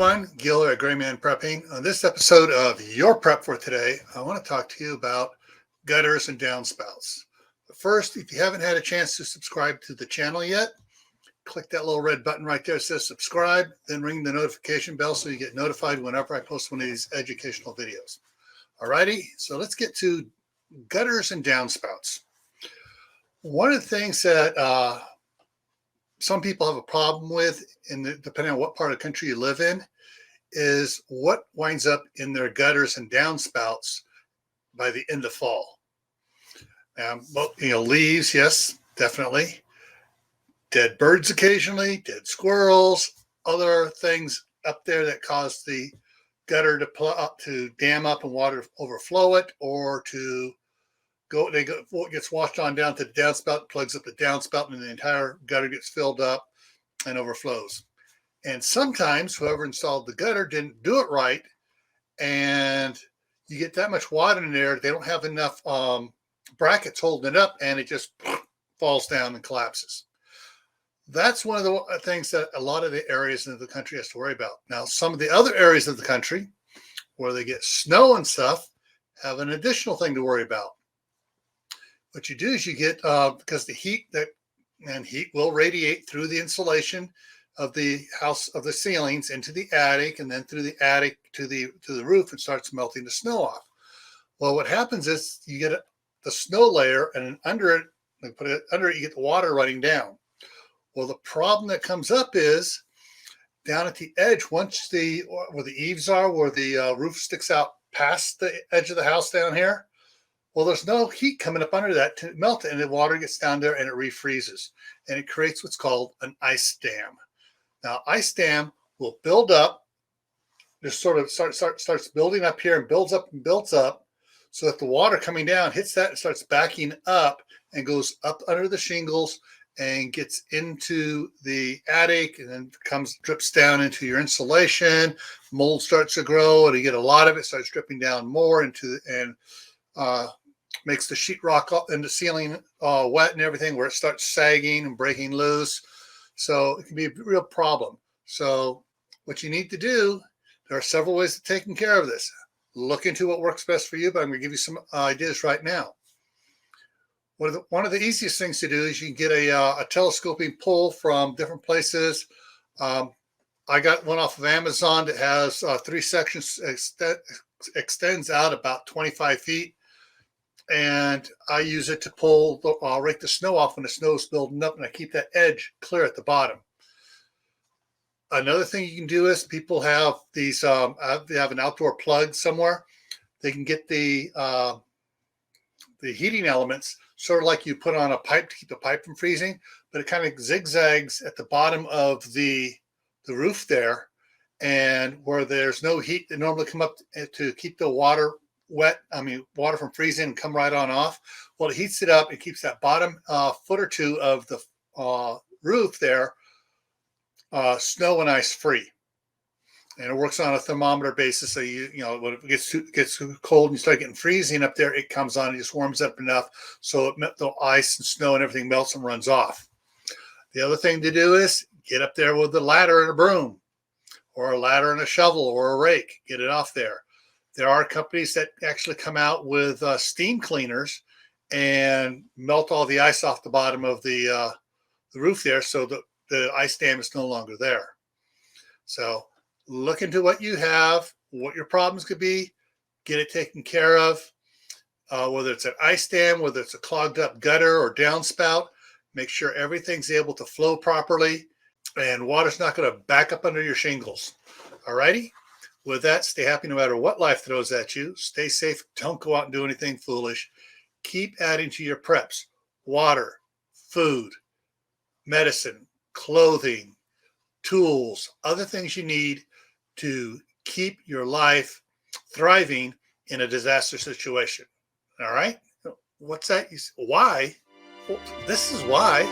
everyone, Gil at GrayManPrepping. On this episode of Your Prep for Today, I want to talk to you about gutters and downspouts. But first, if you haven't had a chance to subscribe to the channel yet, click that little red button right there that says subscribe, then ring the notification bell so you get notified whenever I post one of these educational videos. Alrighty, so let's get to gutters and downspouts. One of the things that some people have a problem with, depending on what part of the country you live in, is what winds up in their gutters and downspouts by the end of fall. Leaves, yes, definitely. Dead birds occasionally, dead squirrels, other things up there that cause the gutter to dam up and water overflow it, or it gets washed on down to the downspout, plugs up the downspout, and the entire gutter gets filled up and overflows. And sometimes whoever installed the gutter didn't do it right, and you get that much water in there, they don't have enough brackets holding it up, and it just falls down and collapses. That's one of the things that a lot of the areas of the country has to worry about. Now, some of the other areas of the country where they get snow and stuff have an additional thing to worry about. What you do is you get, because the heat will radiate through the insulation of the house, of the ceilings into the attic, and then through the attic to the roof, and starts melting the snow off. Well, what happens is you get the snow layer, and under it, you get the water running down. Well, the problem that comes up is down at the edge, where the eaves are, where the roof sticks out past the edge of the house down here. Well, there's no heat coming up under that to melt it, and the water gets down there and it refreezes, and it creates what's called an ice dam. Now, ice dam will build up, just sort of starts building up here and builds up and builds up, so that the water coming down hits that and starts backing up and goes up under the shingles and gets into the attic, and then drips down into your insulation. Mold starts to grow, and you get a lot of it, starts dripping down more makes the sheetrock and the ceiling wet and everything, where it starts sagging and breaking loose. So it can be a real problem. So what you need to do, there are several ways of taking care of this. Look into what works best for you, but I'm going to give you some ideas right now. One of the easiest things to do is you can get a telescoping pole from different places. I got one off of Amazon that has 3 sections, extends out about 25 feet. And I use it to rake the snow off when the snow is building up, and I keep that edge clear at the bottom. Another thing you can do is people have these, they have an outdoor plug somewhere. They can get the heating elements, sort of like you put on a pipe to keep the pipe from freezing, but it kind of zigzags at the bottom of the roof there, and where there's no heat that normally come up to keep the water water from freezing and come right on off. Well, it heats it up. It keeps that bottom foot or two of the roof there snow and ice free. And it works on a thermometer basis. So when it gets too cold and you start getting freezing up there, it comes on and just warms up enough so the ice and snow and everything melts and runs off. The other thing to do is get up there with a ladder and a broom, or a ladder and a shovel, or a rake. Get it off there. There are companies that actually come out with steam cleaners and melt all the ice off the bottom of the roof there, so the ice dam is no longer there. So look into what you have, what your problems could be, get it taken care of, whether it's an ice dam, whether it's a clogged up gutter or downspout. Make sure everything's able to flow properly and water's not going to back up under your shingles. All righty? With that, stay happy no matter what life throws at you. Stay safe. Don't go out and do anything foolish. Keep adding to your preps: water, food, medicine, clothing, tools, other things you need to keep your life thriving in a disaster situation. All right? What's that? Why? Well, this is why.